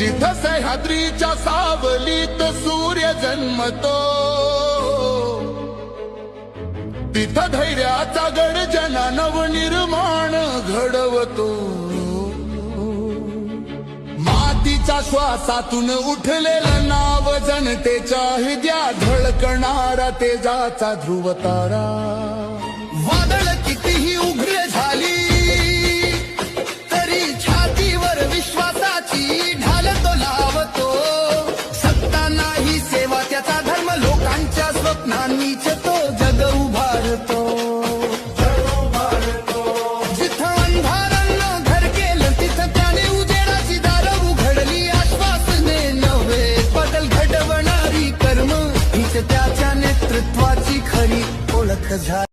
जिथं सह्याद्रीच्या सावलीत सूर्य जन्मतो, तिथं धैर्याचा गर्जना नवनिर्माण घडवतो. मातीच्या श्वासातून उठलेलं नाव जनतेच्या हृदयात धडकणारा तेजाचा ध्रुव तारा. वादळ कितीही उघड झाली तरी छातीवर विश्वासाची ढाल तो लावतो. सत्ता नाही सेवा त्याचा धर्म, लोकांच्या स्वप्नांनीच तो जग उभारतो. जिथं अंधारानं घर केलं तिथं त्याने उजेडाची दारं उघडली. आश्वासने नव्हे बदल घडवणारी कर्म, हीच त्याच्या नेतृत्वाची खरी ओळख झाली.